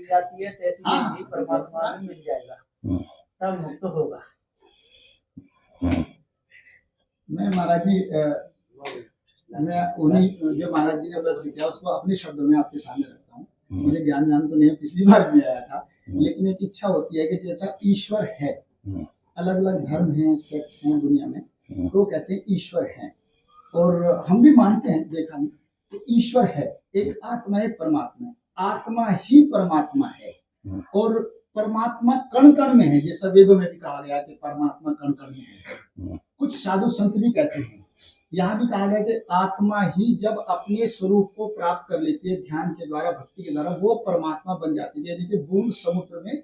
मिल जाती है तैसी हाँ, ही परमात्मा में मिल जाएगा, तब मुक्त होगा। मैं महाराज जी मैं उन्हीं जो महाराज जी ने बस किया उसको अपने शब्दों में आपके सामने रखता हूँ। मुझे ज्ञान तो नहीं है, पिछली बार भी आया था, लेकिन एक इच्छा होती है कि जैसा ईश्वर है, अलग अलग धर्म हैं, सेक्स हैं दुनिया में, तो कहते हैं ईश्वर है, और हम भी मानते हैं, देखा नहीं तो ईश्वर है, एक आत्मा है, परमात्मा है, आत्मा ही परमात्मा है, और परमात्मा कण कण में है, जैसा वेदों में भी कहा गया कि परमात्मा कण कण में है। कुछ साधु संत भी कहते हैं, यहाँ भी कहा गया कि आत्मा ही जब अपने स्वरूप को प्राप्त कर लेती है ध्यान के द्वारा, भक्ति के द्वारा, वो परमात्मा बन जाती है, यानी कि बूंद समुद्र में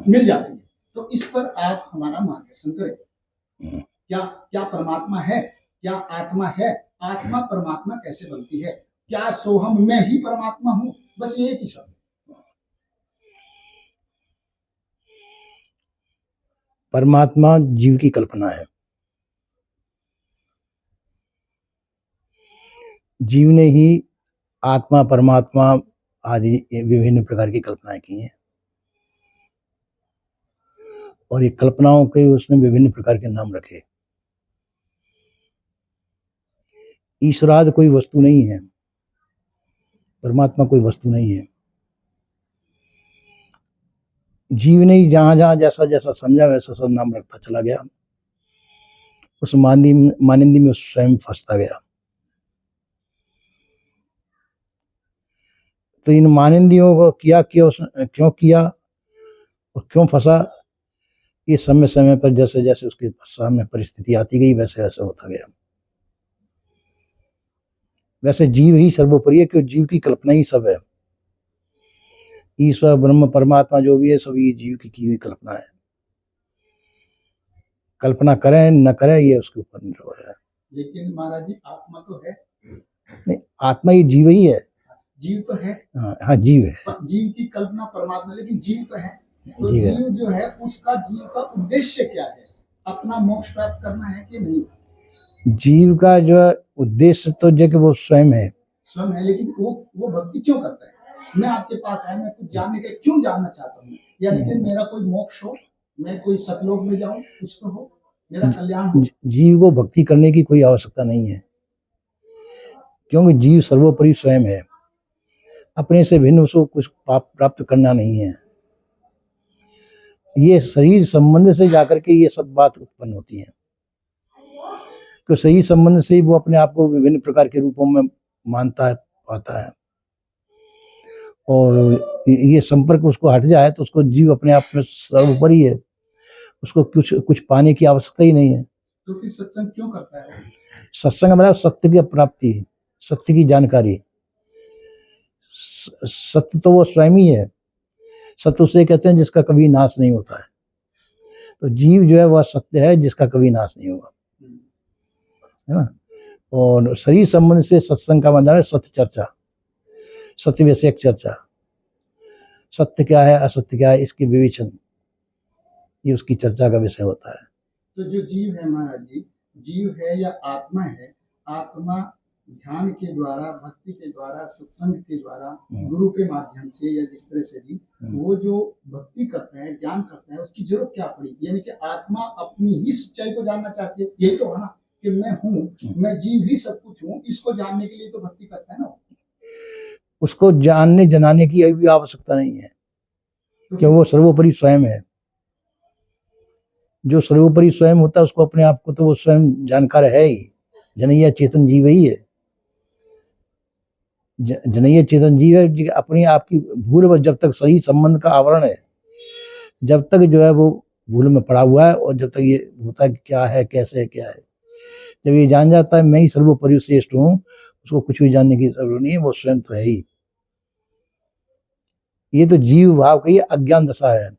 मिल जाती है। तो इस पर आप हमारा मार्गदर्शन करें। क्या क्या परमात्मा है, क्या आत्मा है, आत्मा परमात्मा कैसे बनती है, क्या सोहम मैं ही परमात्मा हूँ? बस ये एक ही शब्द। परमात्मा जीव की कल्पना है। जीव ने ही आत्मा, परमात्मा आदि विभिन्न प्रकार की कल्पनाएं की हैं, और ये कल्पनाओं के उसने विभिन्न प्रकार के नाम रखे। ईश्वराद कोई वस्तु नहीं है, परमात्मा कोई वस्तु नहीं है। जीव ने ही जहां जहां जैसा जैसा समझा वैसा सब नाम रखता चला गया, उस मानिंदी में स्वयं फंसता गया। तो इन मानिंदियों को क्यों किया और क्यों फंसा, ये समय समय पर जैसे जैसे उसके सामने परिस्थिति आती गई वैसे वैसे होता गया। वैसे जीव ही सर्वोपरि है, क्योंकि जीव की कल्पना ही सब है। ईश्वर ब्रह्म परमात्मा जो भी है सब ये जीव की हुई कल्पना है। कल्पना करें न करें ये उसके ऊपर निर्भर है। लेकिन महाराज जी आत्मा तो है नहीं, आत्मा ही जीव ही है। जीव तो है, हाँ जीव है। जीव की कल्पना परमात्मा, लेकिन जीव तो है। तो जीव जो है उसका जीव का उद्देश्य क्या है, अपना मोक्ष प्राप्त करना है कि नहीं? जीव का जो उद्देश्य तो जो कि वो स्वयं है, स्वयं है, लेकिन वो भक्ति क्यों करता है? मैं आपके पास आया, मैं कुछ जानने के, क्यों जानना चाहता हूँ, यानी कि मेरा कोई मोक्ष हो, मैं कोई सतलोक में जाऊं, कुछ तो हो, मेरा कल्याण हो। जीव को भक्ति करने की कोई आवश्यकता नहीं है, क्योंकि जीव सर्वोपरि स्वयं है। अपने से भिन्न उसको कुछ पाप प्राप्त करना नहीं है। ये शरीर संबंध से जाकर के ये सब बात उत्पन्न होती है, तो शरीर संबंध से वो अपने आप को विभिन्न प्रकार के रूपों में मानता है, पाता है, और ये संपर्क उसको हट जाए तो उसको जीव अपने आप में सर्वोपरि है, उसको कुछ पाने की आवश्यकता ही नहीं है। तो फिर सत्संग क्यों करता है? सत्संग मतलब सत्य की प्राप्ति, सत्य की जानकारी। सत्य तो वो स्वयं ही है। सत्य उसे कहते हैं जिसका कभी नाश नहीं होता है। तो जीव जो है वह सत्य है जिसका कभी नाश नहीं होगा, है ना। और शरीर संबंध से सत्संग का मतलब है सत्य चर्चा, सत्य विषयक चर्चा। सत्य क्या है, असत्य क्या है, इसकी विवेचन, ये उसकी चर्चा का विषय होता है। तो जो जीव है महाराज जी, जीव है या आत्मा है, आत्मा ध्यान के द्वारा, भक्ति के द्वारा, सत्संग के द्वारा, गुरु के माध्यम से या जिस तरह से भी वो जो भक्ति करता है, ज्ञान करता है, उसकी जरूरत क्या पड़ी? यानी कि आत्मा अपनी ही सच्चाई को जानना चाहती है, यही तो है ना, कि मैं हूँ, मैं जीव ही सब कुछ हूँ, इसको जानने के लिए तो भक्ति करता है ना। उसको जानने जनाने की भी आवश्यकता नहीं है, क्योंकि वो सर्वोपरि स्वयं है। जो सर्वोपरि स्वयं होता है उसको अपने आप को तो वो स्वयं जानकार है ही। जनैया चेतन जीव ही है। जनैया चेतन जीव है, अपनी आपकी भूल, जब तक सही संबंध का आवरण है, जब तक जो है वो भूल में पड़ा हुआ है, और जब तक ये होता है कि क्या है, कैसे है, क्या है, जब ये जान जाता है मैं ही सर्वोपरि श्रेष्ठ हूँ, उसको कुछ भी जानने की जरूरत नहीं है, वो स्वयं तो है ही। ये तो जीव भाव की अज्ञान दशा है।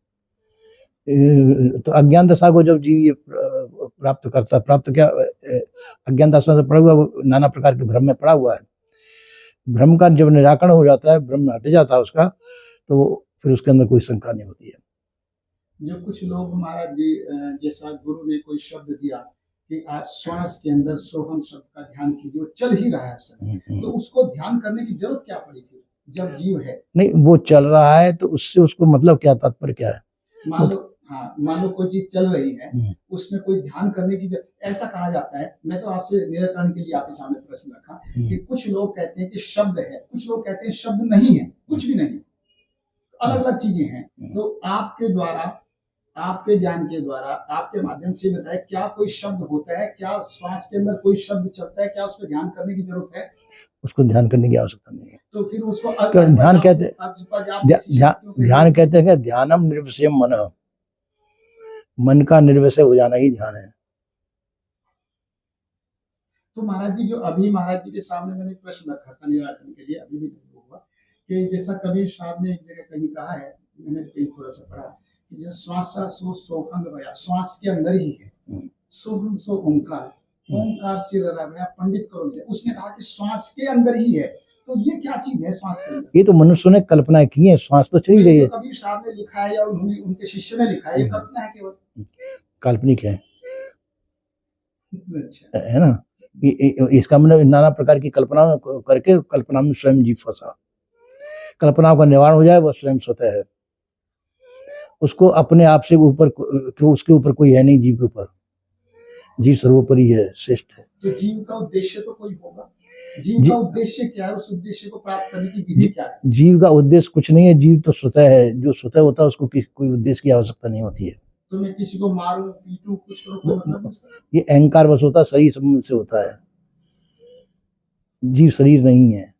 तो अज्ञान दशा को जब जीव ये प्राप्त करता है, प्राप्त क्या, अज्ञान दशा से पड़ा हुआ, नाना प्रकार के भ्रम में पड़ा हुआ है। भ्रम का जब निराकरण हो जाता है, भ्रम हट जाता है उसका, तो फिर उसके अंदर कोई शंका नहीं होती है। जो कुछ लोग महाराज जी, जैसा गुरु ने कोई शब्द दिया कि आप श्वास के अंदर सोहम शब्द का ध्यान कीजिए, चल ही रहा है सब, तो उसको ध्यान करने की जरूरत क्या पड़ी थी? जब जीव है, नहीं, वो चल रहा है तो उससे उसको मतलब क्या, तात्पर्य क्या है? मान लो कोई चीज चल रही है, हम्म, उसमें कोई ध्यान करने की ऐसा कहा जाता है। मैं तो आपसे निराकरण के लिए आपके सामने प्रश्न रखा कि कुछ लोग कहते हैं कि शब्द है, कुछ लोग कहते हैं शब्द नहीं है, कुछ भी नहीं, अलग अलग चीजें हैं। तो आपके द्वारा, आपके ज्ञान के द्वारा, आपके माध्यम से बताए, क्या कोई शब्द होता है? क्या श्वास के अंदर कोई शब्द चलता है? क्या उस पर ध्यान करने की जरूरत है? उसको ध्यान करने की आवश्यकता नहीं है। तो फिर उसको क्या ध्यान कहते हैं? ध्यान कहते हैं कि ध्यानम निर्विषयम मन, मन का निर्विषय हो जाना ही ध्यान है। तो महाराज जी, जो अभी महाराज जी के सामने मैंने प्रश्न रखा था निराकरण के लिए, अभी भी नहीं हुआ, कि जैसा कबीर साहब ने एक जगह कहीं कहा है, मैंने कहीं थोड़ा सा पढ़ा कि जैसे श्वासा सो सोहंग भया, श्वास के अंदर ही है, सोहंग सो ओंकार, ओंकार से ररा भया पंडित करो जय। उसने कहा कि श्वास के अंदर ही है। तो ये क्या चीज है श्वास के अंदर? ये तो मनुष्य ने कल्पना की है, श्वास तो चली रही है। कबीर साहब ने लिखा है या उन्होंने, उनके शिष्य ने लिखा है, ये कल्पना है केवल, काल्पनिक है। अच्छा है ना? इसका मतलब नाना प्रकार की कल्पना करके कल्पना में स्वयं जीव फंसा। कल्पनाओं का निवारण हो जाए, वह स्वयं स्वतः है। उसको अपने आप से ऊपर, क्यों उसके ऊपर कोई है नहीं, जीव के ऊपर। जीव सर्वोपरि है, श्रेष्ठ है। तो जीव का उद्देश्य तो कोई होगा। जीव का उद्देश्य क्या है? उस उद्देश्य को प्राप्त करने की विधि क्या है? जीव का उद्देश्य कुछ नहीं है, जीव तो स्वतः है। जो स्वतः होता है उसको कोई उद्देश्य की आवश्यकता नहीं होती है। तो मैं किसी को मारूं, पीटूं, कुछ करूं, कोई मतलब नहीं। ये अहंकार बस होता है, शरीर संबंध से होता है। जीव शरीर नहीं है,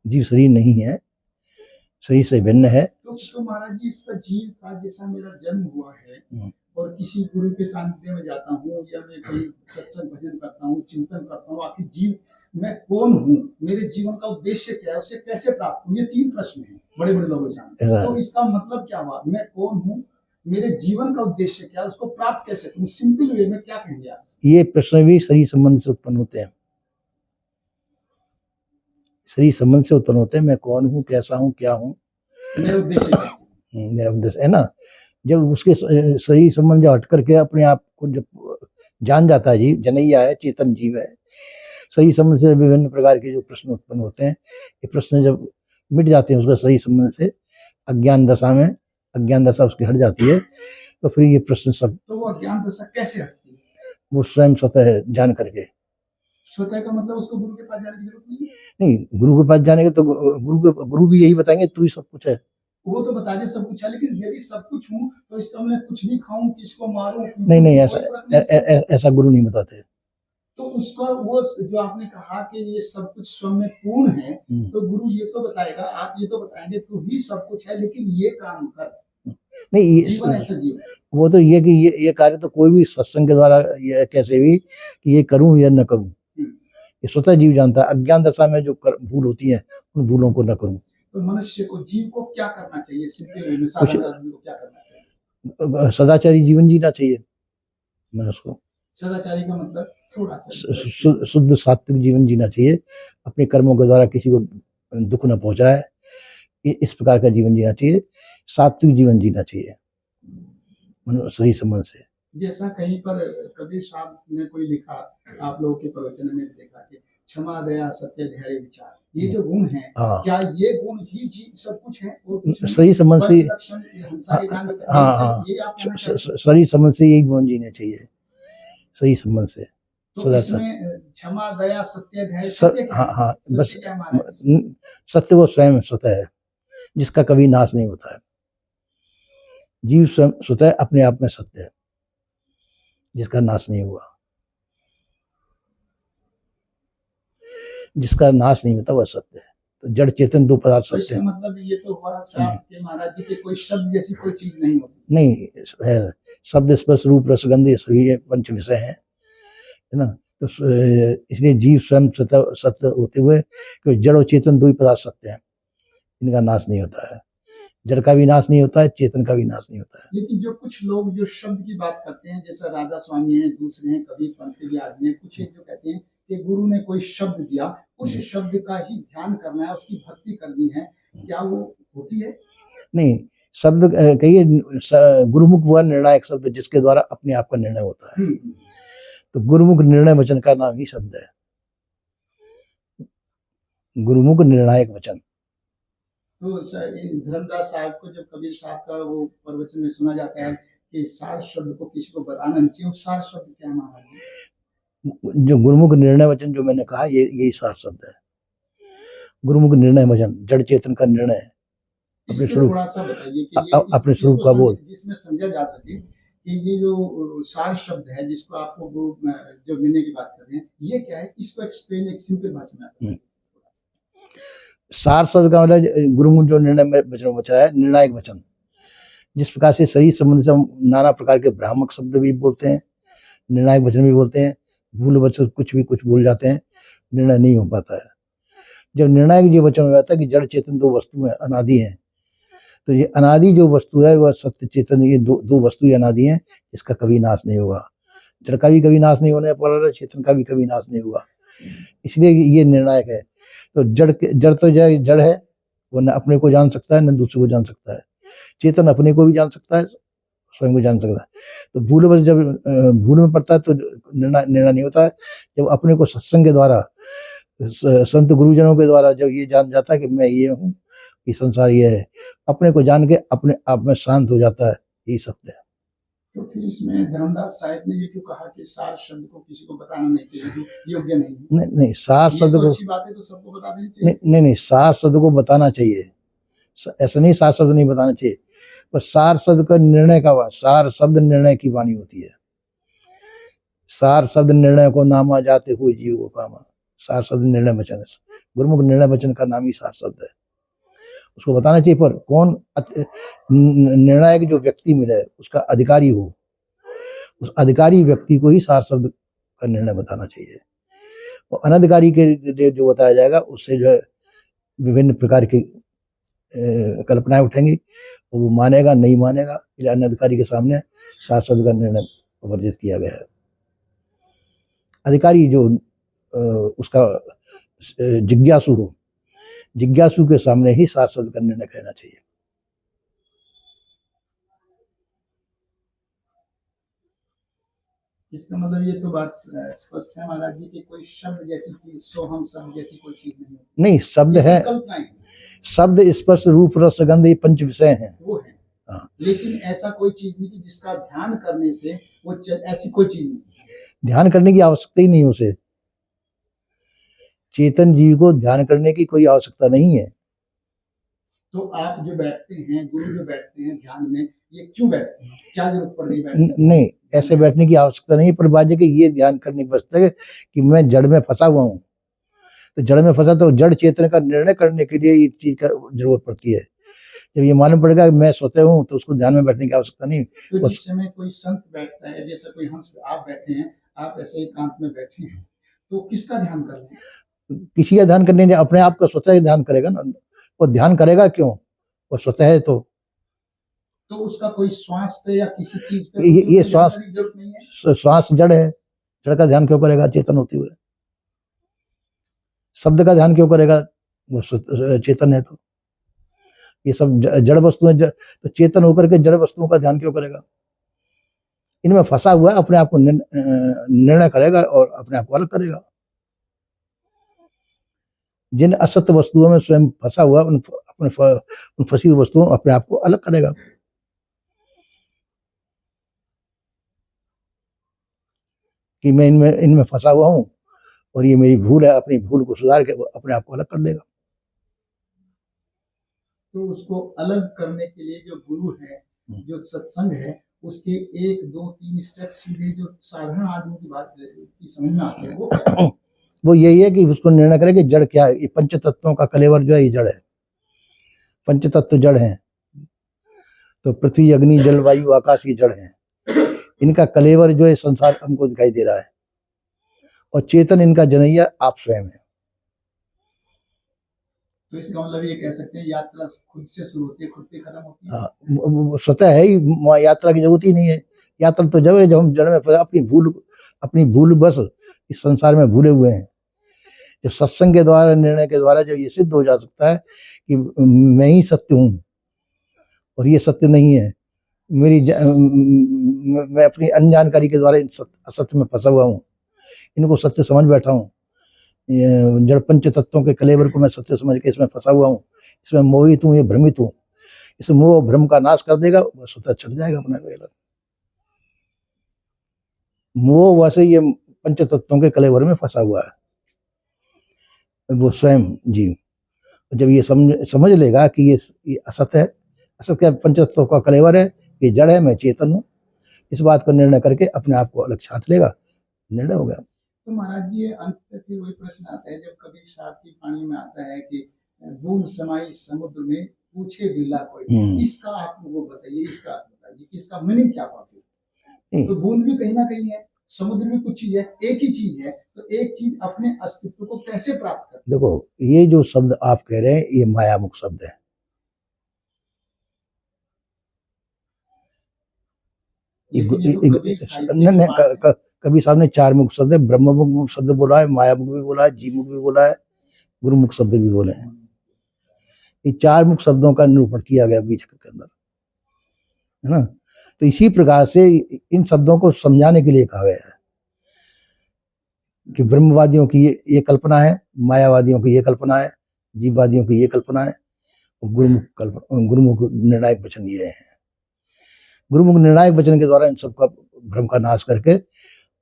जीव शरीर नहीं है, शरीर से भिन्न है। तो महाराज जी, इसका जीव का जैसा मेरा जन्म हुआ है और किसी गुरु के सानिध्य में जाता हूँ या मैं कहीं सत्संग भजन करता हूँ, चिंतन करता हूँ, आखिर जीव मैं कौन हूँ, मेरे जीवन का उद्देश्य क्या है, उसे कैसे प्राप्त हूँ? ये 3 प्रश्न हैं बड़े बड़े लोगों से। तो इसका मतलब क्या हुआ? मैं कौन हूँ, मेरे जीवन का उद्देश्य क्या है, उसको प्राप्त कैसे करूँ? सिंपल वे में क्या कहेंगे आप? ये प्रश्न भी शरीर संबंध से उत्पन्न होते हैं। शरीर संबंध से उत्पन्न होते हैं। मैं कौन हूँ, कैसा हूँ, क्या हूँ, मेरा उद्देश्य मेरा उद्देश्य है ना। जब उसके शरीर संबंध हट करके अपने आप को जब जान जाता है, जीव जनैया है, चेतन जीव है, शरीर संबंध से विभिन्न प्रकार के जो प्रश्न उत्पन्न होते हैं, ये प्रश्न जब मिट जाते हैं उसका शरीर संबंध से, अज्ञान दशा में, अज्ञान दशा उसकी हट जाती है, तो फिर ये प्रश्न सब। तो वो अज्ञान दशा कैसे हटती है? वो स्वयं स्वतः है, जान करके। स्वतः का मतलब उसको गुरु के पास जाने की जरूरत नहीं है। नहीं, गुरु के पास जाने के तो गुरु भी यही बताएंगे तू ही सब कुछ है। वो तो बता दे सब कुछ है, लेकिन यदि सब कुछ हूँ तो इसका मैं कुछ भी खाऊं, किसको मारूं, नहीं, ऐसा गुरु नहीं बताते। तो उसका वो जो आपने कहा कि ये सब कुछ स्वयं में पूर्ण है, तो गुरु ये तो बताएगा, आप ये तो बताएंगे तू ही सब कुछ है, लेकिन ये काम कर। नहीं, जीवन ऐसा जीवन, वो तो ये कि ये कार्य तो कोई भी सत्संग के द्वारा ये कैसे भी कि ये करूं या न करूं, ये स्वतः जीव जानता है। अज्ञान दशा में जो भूल होती है, उन भूलों को न करूं। तो मनुष्य को, जीव को क्या करना चाहिए? सिंपल साधारण आदमी को क्या करना चाहिए? सदाचारी जीवन जीना चाहिए मनुष्य को। सदाचारी का मतलब थोड़ा सा शुद्ध सात्विक जीवन जीना चाहिए। अपने कर्मों के द्वारा किसी को दुख न पहुंचाए, इस प्रकार का जीवन जीना चाहिए। सात्विक जीवन जीना चाहिए सही संबंध से। जैसा कहीं पर कबीर साहब ने कोई लिखा, आप लोगों के प्रवचन में देखा कि क्षमा, दया, सत्य, धैर्य, विचार, ये जो गुण हैं, क्या ये गुण ही सब कुछ है? और सही संबंध से, सही संबंध से यही गुण जीने चाहिए, सही संबंध से। तो इसमें क्षमा, दया, सत्य, धैर्य, हाँ, बस सत्य वो स्वयं स्वतः है, जिसका कभी नाश नहीं होता है। जीव स्वयं स्वतः अपने आप में सत्य है, जिसका नाश नहीं हुआ, जिसका नाश नहीं होता वह सत्य है। तो जड़ चेतन 2 पदार्थ सत्य है। मतलब ये तो हुआ साहब के महाराज जी के कोई शब्द जैसी कोई चीज नहीं होती। नहीं है, शब्द, स्पर्श, रूप, रस, गंध, ये सभी 5 विषय हैं, है ना। तो इसलिए जीव स्वयं सत्य होते हुए, क्योंकि जड़ और चेतन 2 ही पदार्थ सत्य हैं, इनका नाश नहीं होता है। जड़ का भी नाश नहीं होता है, चेतन का भी नाश नहीं होता है। लेकिन जो कुछ लोग जो शब्द की बात करते हैं, जैसा राधा स्वामी हैं, दूसरे हैं, कबीर पंथ के आदमी हैं, कुछ जो कहते हैं कि गुरु ने कोई शब्द दिया, उस शब्द का ही ध्यान करना है, उसकी भक्ति करनी है, क्या वो होती है? नहीं, शब्द कहिए, गुरुमुख वह निर्णायक शब्द जिसके द्वारा अपने आप का निर्णय होता है। तो गुरुमुख निर्णय वचन का नाम ही शब्द है। गुरुमुख निर्णायक वचन। तो धर्मदास साहब को जब कबीर साहब का वो प्रवचन में सुना जाता है कि सार शब्द को किसी को बताना नहीं चाहिए, सार शब्द क्या माना है? जो गुरुमुख निर्णय वचन जो मैंने कहा, ये यही सार शब्द है। गुरुमुख निर्णय वचन जड़ चेतन का निर्णय है, अपने स्वरूप, थोड़ा सा बताइए कि ये अपने स्वरूप का बोध, जिसमें समझा जा सके कि ये जो सार शब्द है जिसको आपको जो निर्णय की बात कर रहे हैं, ये क्या है, इसको एक्सप्लेन एक सिंपल भाषा में। सार शब्द का मतलब गुरुमुख जो निर्णय वचन बचा है, निर्णायक वचन। जिस प्रकार से शरीर संबंध से हम नाना प्रकार के भ्रामक शब्द भी बोलते हैं, निर्णायक वचन भी बोलते हैं, भूल वचन कुछ भूल जाते हैं, निर्णय नहीं हो पाता है। जब निर्णायक जो वचन हो जाता है कि जड़ चेतन दो वस्तु है, अनादि हैं, तो ये अनादि जो वस्तु है वह सत्य चेतन, ये दो वस्तु अनादि हैं, इसका कभी नाश नहीं होगा। जड़ का भी कभी नाश नहीं होने पर चेतन का भी कभी नाश नहीं होगा, इसलिए ये निर्णायक है। तो जड़ तो जड़ है, वो न अपने को जान सकता है न दूसरे को जान सकता है। चेतन अपने को भी जान सकता है, स्वयं को जान सकता है। तो भूल जब भूल में पड़ता है तो निर्णय नहीं होता है। जब अपने को सत्संग के द्वारा, संत गुरुजनों के द्वारा जब ये जान जाता है कि मैं ये हूँ, ये संसार ये है, अपने को जान के अपने आप में शांत हो जाता है, यही सत्य है। तो फिर इसमें धर्मदास साहब ने ये क्यों कहा कि सार शब्द को किसी को बताना नहीं चाहिए, योग्य नहीं? नहीं, सार शब्द को, अच्छी बात है तो सबको बता देनी चाहिए। नहीं, सार शब्द को बताना चाहिए, ऐसा नहीं सार शब्द नहीं बताना चाहिए, पर सार शब्द का निर्णय का, सार शब्द निर्णय की वाणी होती है। सार शब्द निर्णय को नामा जाते हुए जीव को कामा, सार शब्द निर्णय वचन है। गुरुमुख निर्णय वचन का नाम ही सार शब्द है, उसको बताना चाहिए। पर कौन निर्णायक जो व्यक्ति मिले, उसका अधिकारी हो, उस अधिकारी व्यक्ति को ही सार शब्द का निर्णय बताना चाहिए। और अनधिकारी के लिए जो बताया जाएगा, उससे जो है विभिन्न प्रकार की कल्पनाएं उठेंगी, और वो मानेगा नहीं मानेगा, इसलिए अनधिकारी के सामने सार शब्द का निर्णय वर्जित किया गया है। अधिकारी जो उसका जिज्ञासु हो, जिज्ञासु के सामने ही सार शब्द का निर्णय कहना चाहिए। इसका मतलब ये तो बात स्पष्ट है महाराज जी कि कोई शब्द जैसी चीज, सोहम शब्द जैसी कोई चीज नहीं शब्द है, शब्द स्पर्श रूप रस गंध, ये पंच विषय हैं, वो है। हाँ। लेकिन ऐसा कोई चीज नहीं कि जिसका ध्यान करने से वो ऐसी कोई चीज नहीं, ध्यान करने की आवश्यकता ही नहीं उसे। चेतन जीव को ध्यान करने की कोई आवश्यकता नहीं है। तो आप जो बैठते हैं, गुरु जो बैठते हैं ध्यान में, ये क्यों बैठते हैं, क्या जरूरत पड़ रही बैठने? नहीं, ऐसे बैठने की आवश्यकता नहीं, पर बात है कि ये ध्यान करने की आवश्यकता है कि मैं जड़ में फंसा हुआ हूँ। तो जड़ में फंसा तो जड़ चेतन का निर्णय करने के लिए ये चीज का जरूरत पड़ती है। जब ये मालूम पड़ेगा कि मैं स्वतः हूँ, तो उसको ध्यान में बैठने की आवश्यकता नहीं। तो जिस समय कोई संत बैठता है, जैसे कोई हंस, आप बैठे हैं, आप ऐसे एकांत में बैठे हैं, तो किसका ध्यान कर रहे हैं? किसी का ध्यान करने, अपने आप का स्वतः ध्यान करेगा ना। वो ध्यान करेगा क्यों, वो स्वतः है। तो उसका कोई श्वास पे या किसी चीज पे ये श्वास, जरूरत नहीं है। श्वास जड़ है, जड़ का ध्यान क्यों करेगा चेतन होते हुए? शब्द का ध्यान क्यों करेगा, वो चेतन है। तो ये सब जड़ वस्तुएं, तो चेतन होकर के जड़ वस्तुओं का ध्यान क्यों करेगा? इनमें फंसा हुआ है, अपने आप को निर्णय करेगा और अपने आप को अलग करेगा। जिन असत्य वस्तुओं में स्वयं फंसा हुआ, उन फंसी हुई वस्तुओं अपने आप को अलग करेगा। कि मैं इनमें फंसा हुआ हूं और ये मेरी भूल है, अपनी भूल को सुधार के अपने आप को अलग कर देगा। तो उसको अलग करने के लिए जो गुरु है, जो सत्संग है, उसके 1, 2, 3 स्टेप सीधे जो साधारण आदमी की बात की समझ में आते हैं, वो यही है कि उसको निर्णय करे कि जड़ क्या है। ये पंच तत्वों का कलेवर जो है, ये जड़ है। पंच तत्व जड़ हैं, तो पृथ्वी, अग्नि, जल, वायु, आकाश, ये जड़ हैं। इनका कलेवर जो है संसार हमको दिखाई दे रहा है, और चेतन इनका जनैया आप स्वयं है। तो इसका मतलब ये कह सकते हैं यात्रा खुद से शुरू होती है, खुद पे खत्म होती है। हाँ, स्वतः है ही, यात्रा की जरूरत ही नहीं है। यात्रा तो जब है जब हम जड़ में अपनी भूल बस इस संसार में भूले हुए हैं। जब सत्संग के द्वारा, निर्णय के द्वारा जब ये सिद्ध हो जा सकता है कि मैं ही सत्य हूँ और ये सत्य नहीं है, मैं अपनी अनजानकारी के द्वारा इन असत्य में फंसा हुआ हूँ, इनको सत्य समझ बैठा हूँ, जड़ पंच तत्वों के कलेवर को मैं सत्य समझ के इसमें फंसा हुआ हूँ, इसमें मोहित हूँ, ये भ्रमित हूँ, इस मोह और भ्रम का नाश कर देगा, वह स्वतः छट जाएगा अपना वेला। मोह वैसे ये पंच तत्वों के कलेवर में फंसा हुआ है वो स्वयं जीव। जब ये समझ लेगा कि ये असत है, असत क्या पंच तत्वों का कलेवर है, ये जड़ है, मैं चेतन हूँ, इस बात का निर्णय करके अपने आप को अलग छांट लेगा, निर्णय हो गया। तो महाराज जी अंत तक फिर वही प्रश्न आता है, जब कभी शार्की पानी में आता है कि बूंद समाई समुद्र में पूछे बिल्ला कोई, इसका आप लोगों को बताइए, इसका आप बताइए कि इसका मीनिंग क्या हुआ फिर? तो बूंद भी कहीं ना कहीं है, समुद्र भी कुछ चीज है, एक ही चीज है, तो एक चीज अपने अस्तित्व को कैसे प्राप्त करती? देखो ये जो शब्द आप कह रहे हैं ये मायामुख शब्द है। कबीर साहब ने चार मुख शब्द है, ब्रह्ममुख शब्द बोला है, मायामुख भी बोला है, जीवमुख भी बोला है, गुरुमुख शब्द भी बोले हैं। ये चार मुख शब्दों का निरूपण किया गया बीज के अंदर, है ना। तो इसी प्रकार से इन शब्दों को समझाने के लिए कहा गया है कि ब्रह्मवादियों की ये कल्पना है, मायावादियों की ये कल्पना है, जीववादियों की ये कल्पना है, गुरुमुख निर्णायक वचन ये है। गुरुमुख निर्णायक वचन के द्वारा इन सबका भ्रम का नाश करके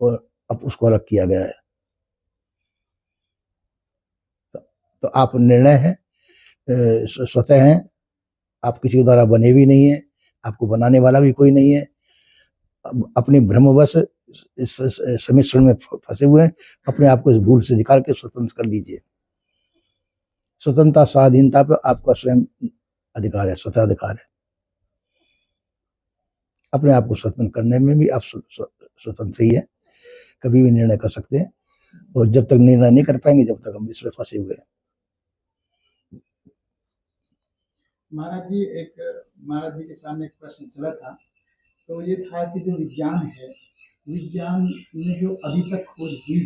और अब उसको अलग किया गया है। तो आप निर्णय हैं, स्वतः हैं, आप किसी के द्वारा बने भी नहीं है, आपको बनाने वाला भी कोई नहीं है। अपने भ्रमवश इस समिश्रण में फंसे हुए हैं, अपने आप को इस भूल से निकाल के स्वतंत्र कर लीजिए। स्वतंत्रता स्वाधीनता पर आपका स्वयं अधिकार है, स्वतः अधिकार है। अपने आप को स्वतंत्र करने में भी आप स्वतंत्र ही है, कभी भी निर्णय कर सकते हैं, और जब तक निर्णय नहीं कर पाएंगे जब तक हम इसमें फंसे हुए हैं। महाराज जी के सामने एक प्रश्न चला था, तो ये था कि जो विज्ञान है, विज्ञान में जो अभी तक खोज हुई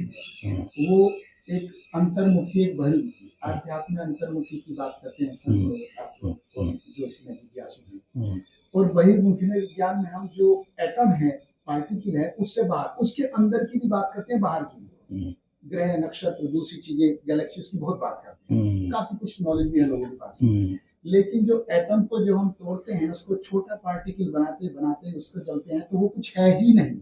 है वो एक अंतर्मुखी, एक बहिर्मुखी, आध्यात्म अंतर्मुखी की बात करते हैं सब लोग जो इसमें जिज्ञासु हैं, और बहिर्मुखी में विज्ञान में हम जो एटम है, पार्टिकल है, उससे बाहर, उसके अंदर की भी बात करते हैं, बाहर की भी, ग्रह नक्षत्र दूसरी चीजें गैलेक्सी की बहुत बात करते हैं, काफी कुछ नॉलेज भी है लोगों के पास। लेकिन जो एटम को जो हम तोड़ते हैं, उसको छोटा पार्टिकल बनाते बनाते उसको चलते हैं, तो वो कुछ है ही नहीं।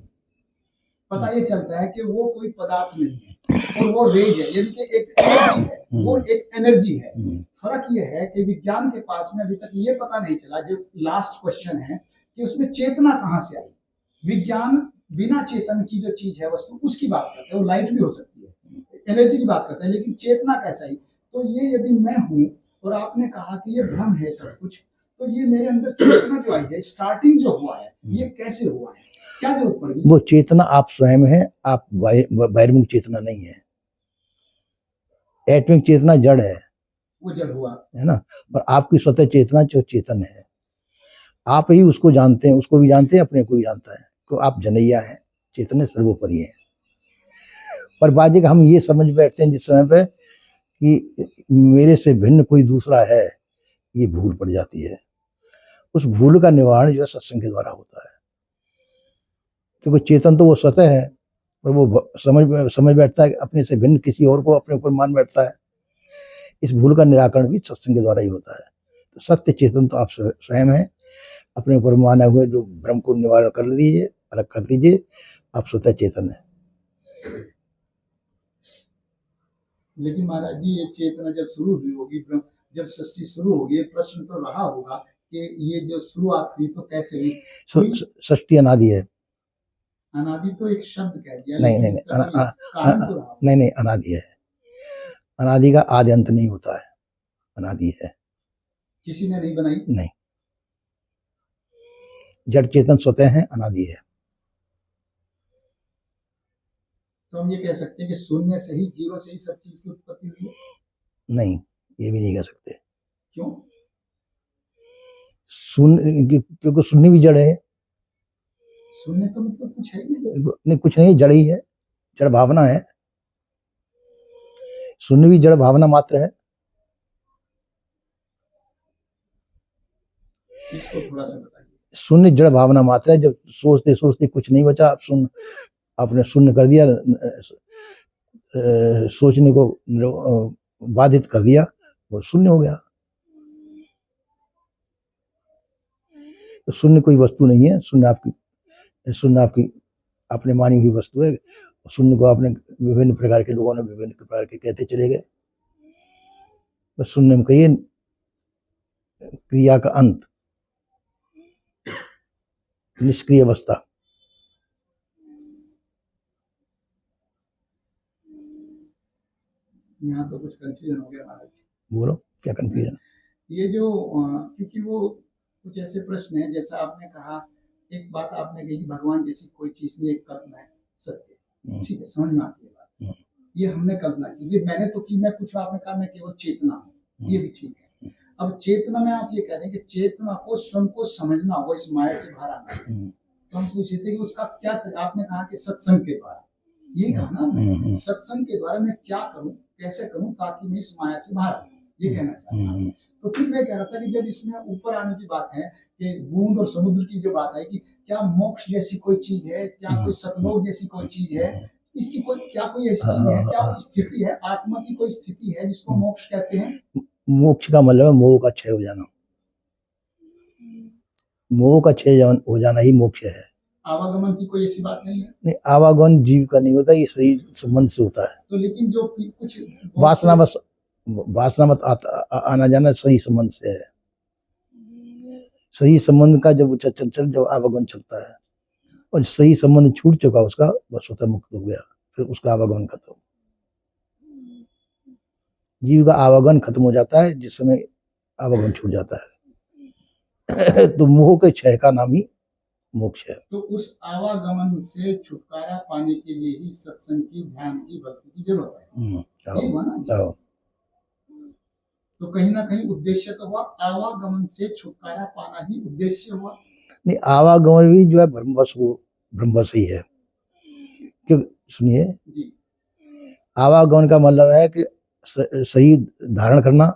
पता ये चलता है कि वो कोई पदार्थ नहीं है और वो रेज है, यानी कि एक एनर्जी है, वो एक एनर्जी है। फर्क ये है कि विज्ञान के पास में अभी तक ये पता नहीं चला, जो लास्ट क्वेश्चन है, कि उसमें चेतना कहाँ से आई। विज्ञान बिना चेतन की जो चीज है वस्तु, उसकी बात करते हैं, वो लाइट भी हो सकती है, एनर्जी की बात करते हैं, लेकिन चेतना कैसा आई। तो ये यदि मैं हूँ और आपने कहा कि ये भ्रम है सब कुछ, तो ये मेरे अंदर चेतना जो आई है, स्टार्टिंग जो हुआ है, ये कैसे हुआ है, क्या जरूरत पड़ेगी? वो चेतना आप स्वयं है, आप बहिर्मुख चेतना नहीं है। एटमिक चेतना जड़ है, वो जड़ हुआ है ना, और आपकी स्वतः चेतना जो चेतन है, आप ही उसको जानते हैं, उसको भी जानते हैं, अपने को भी जानता है, तो आप जनैया हैं, चेतन सर्वोपरि है। पर बाजी हम ये समझ बैठते हैं जिस समय पे कि मेरे से भिन्न कोई दूसरा है, ये भूल पड़ जाती है। उस भूल का निवारण जो है सत्संग के द्वारा होता है, क्योंकि चेतन तो वो स्वतः है, पर वो समझ बैठता है कि अपने से भिन्न किसी और को अपने ऊपर मान बैठता है। इस भूल का निराकरण भी सत्संग के द्वारा ही होता है। तो सत्य चेतन तो आप स्वयं हैं, अपने ऊपर माने हुए जो भ्रम को निवारण कर दीजिए, अलग कर दीजिए, आप स्वतः चेतन है। लेकिन महाराज जी ये चेतना जब शुरू हुई होगी, जब सृष्टि शुरू होगी, प्रश्न तो रहा होगा कि ये जो शुरुआत हुई तो कैसे हुई? सृष्टि अनादि है। अनादि तो एक शब्द कह दिया, नहीं, अनादि है। अनादि का आदि अंत नहीं होता है, अनादि है, किसी ने नहीं बनाई। नहीं, जड़ चेतन स्वतः है, अनादि है। तो हम ये कह सकते हैं कि शून्य से ही, जीरो से ही सब चीज की उत्पत्ति हुई है? नहीं, ये भी नहीं कह सकते। क्यों? शून्य, क्योंकि शून्य भी जड़ है। शून्य तो मतलब कुछ है नहीं, कुछ नहीं, जड़ ही है, जड़ भावना है। शून्य भी जड़ भावना मात्र है। इसको थोड़ा सा बताइए। शून्य जड़ भावना मात्र है। जब सोचते सोचते कुछ नहीं बचा, आप आपने शून्य कर दिया, सोचने को बाधित कर दिया, वो शून्य हो गया। तो शून्य कोई वस्तु नहीं है, शून्य आपकी अपने मानी हुई वस्तु है। शून्य को आपने विभिन्न प्रकार के लोगों ने विभिन्न प्रकार के कहते चले गए। बस शून्य में कहिए क्रिया का अंत, निष्क्रिय अवस्था। यहाँ तो कुछ कंफ्यूजन हो गया महाराज। बोलो क्या कंफ्यूजन? ये जो क्योंकि वो कुछ ऐसे प्रश्न है, जैसा आपने कहा, एक बात आपने कही कि भगवान जैसी कोई चीज नहीं, एक कल्पना है सत्य। ठीक है, समझ में आती है बात। ये हमने कल्पना की, ये मैंने तो की, मैं कुछ, आपने कहा मैं केवल चेतना हूँ, ये भी ठीक है। अब चेतना में आप ये कह रहे हैं कि चेतना को स्वयं को समझना होगा, इस माया से बाहर आना है। तो हम पूछे थे कि उसका क्या, आपने कहा कि सत्संग के द्वारा, ये कहा ना मैं, सत्संग के द्वारा मैं क्या करूं, कैसे करूं ताकि मैं इस माया से बाहर आऊं, ये कहना चाहता हूं। तो फिर मैं कह रहा था कि जब इसमें ऊपर आने की बात है कि बूंद और समुद्र की जो बात है कि क्या मोक्ष जैसी कोई चीज है, क्या कोई सतलोक जैसी कोई चीज है, इसकी कोई, क्या कोई ऐसी चीज है, क्या कोई स्थिति है, आत्मा की कोई स्थिति है जिसको मोक्ष कहते हैं? मोक्ष का मतलब है मोह का क्षय हो जाना। मोह का क्षय हो जाना ही मोक्ष है। आवागमन की कोई ऐसी बात नहीं है? नहीं, आवागमन जीव का नहीं होता, ये शरीर संबंध से होता है। तो लेकिन जो कुछ वासना मत आना जाना सही संबंध से है। सही संबंध का जब जब आवागमन चलता है और सही संबंध छूट चुका उसका, बस स्वतः मुक्त हो गया, फिर उसका आवागमन खत्म। जीव का आवागमन खत्म हो जाता है जिस समय आवागमन छूट जाता है। तो मोह के क्षय का नाम ही मोक्ष है। तो उस आवागमन से छुटकारा पाने के लिए ही सत्संग की, ध्यान की, भक्ति की जरूरत है। ये हुआ ना? तो कहीं ना कहीं उद्देश्य तो हुआ, आवागमन से छुटकारा पाना ही उद्देश्य हुआ। नहीं, आवागमन भी जो है ब्रह्मवश ही है। क्यों? सुनिए, आवागमन का मतलब है कि शरीर धारण करना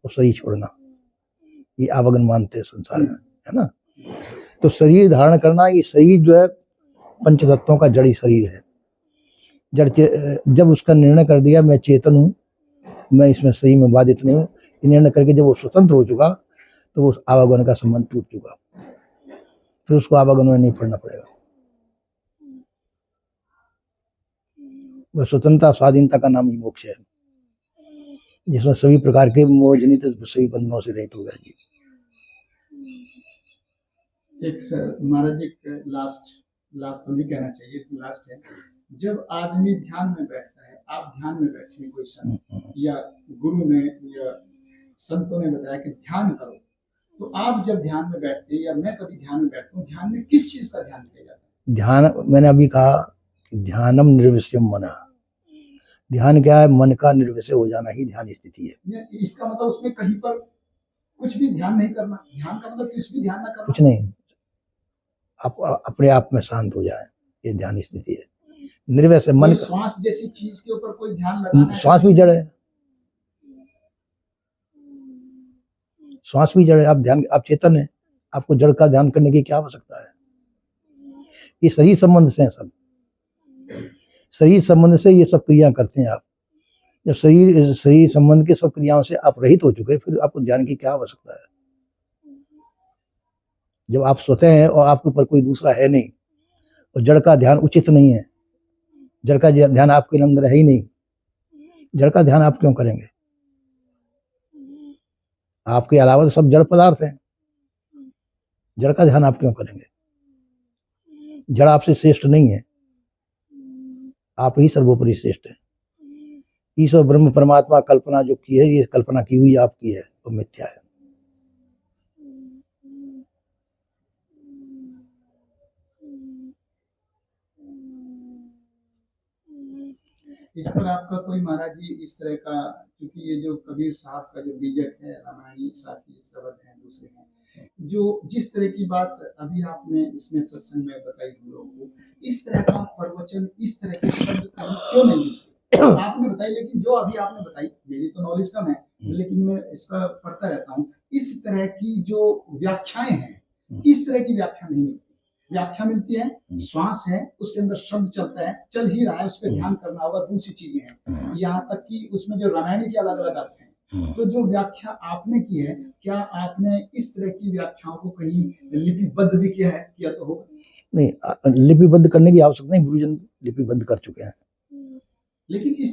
और शरीर छोड़ना, ये आवागमन मानते हैं संसार में, है ना? तो शरीर धारण करना, ये शरीर जो है पंच तत्वों का जड़ी शरीर है। जब उसका निर्णय कर दिया मैं चेतन हूँ, मैं इसमें शरीर में बाधित नहीं हूँ, निर्णय करके जब वो स्वतंत्र हो चुका, तो वो आवागमन का संबंध टूट चुका, फिर उसको आवागमन में नहीं पड़ना पड़ेगा। वह स्वतंत्रता, स्वाधीनता का नाम ही मोक्ष है, जिसमें सभी प्रकार के मोह जनित सभी बंधनों से रहित हो गया जी। एक सर महाराज जी, लास्ट तो नहीं कहना चाहिए, लास्ट है, जब आदमी ध्यान में बैठता है, आप ध्यान में बैठे हैं, कोई संत या गुरु ने या संतों ने बताया कि ध्यान करो, तो आप जब ध्यान में बैठते हैं या मैं कभी ध्यान में बैठता हूँ, ध्यान में किस चीज का ध्यान किया जाता है? ध्यान, मैंने अभी कहा कि ध्यानम निर्विषयम मना। ध्यान क्या है? मन का निर्विषय हो जाना ही ध्यान स्थिति है। इसका मतलब उसमें कहीं पर कुछ भी ध्यान नहीं करना। ध्यान का मतलब कुछ भी ध्यान ना करना, कुछ नहीं, आप अपने आप में शांत हो जाए, ये ध्यान स्थिति है। निर्वैसे मन, श्वास जैसी चीज के ऊपर कोई ध्यान लगाना है? श्वास भी जड़ है, श्वास भी जड़ है। आप चेतन है, आपको जड़ का ध्यान करने की क्या आवश्यकता है? ये शरीर संबंध से है, सब शरीर संबंध से ये सब क्रिया करते हैं आप। जब शरीर संबंध के सब क्रियाओं से आप रहित हो चुके, फिर आपको ध्यान की क्या आवश्यकता है? जब आप स्वतः हैं और आपके ऊपर कोई दूसरा है नहीं, और जड़ का ध्यान उचित नहीं है, जड़ का ध्यान आपके अंदर है ही नहीं, जड़ का ध्यान आप क्यों करेंगे? आपके अलावा तो सब जड़ पदार्थ हैं, जड़ का ध्यान आप क्यों करेंगे? जड़ आपसे श्रेष्ठ नहीं है, आप ही सर्वोपरि श्रेष्ठ है। ईश्वर ब्रह्म परमात्मा कल्पना जो की है, ये कल्पना की हुई आपकी है, वो मिथ्या है। इस पर आपका कोई महाराज जी इस तरह का, क्योंकि ये जो कबीर साहब का जो बीजक है, रामायणी साथी शब्द हैं, दूसरे हैं, जो जिस तरह की बात अभी आपने इसमें सत्संग में बताई हम लोगों को, इस तरह का प्रवचन, इस तरह के शब्द क्यों नहीं मिलते? आपने बताई, लेकिन जो अभी आपने बताई, मेरी तो नॉलेज कम है, लेकिन मैं इसका पढ़ता रहता हूँ, इस तरह की जो व्याख्याएं हैं, इस तरह की व्याख्या नहीं मिलती। व्याख्या मिलती है, श्वास है, उसके अंदर शब्द चलता है, चल ही रहा है, उस पर ध्यान करना होगा, दूसरी चीजें हैं, यहाँ तक कि उसमें जो रामायण के अलग अलग अर्थ हैं। तो जो व्याख्या आपने की है, क्या आपने इस तरह की व्याख्याओं को कहीं लिपिबद्ध भी किया है? किया तो होगा। नहीं, लिपिबद्ध करने की आवश्यकता नहीं, गुरुजन लिपिबद्ध कर चुके हैं। लेकिन इस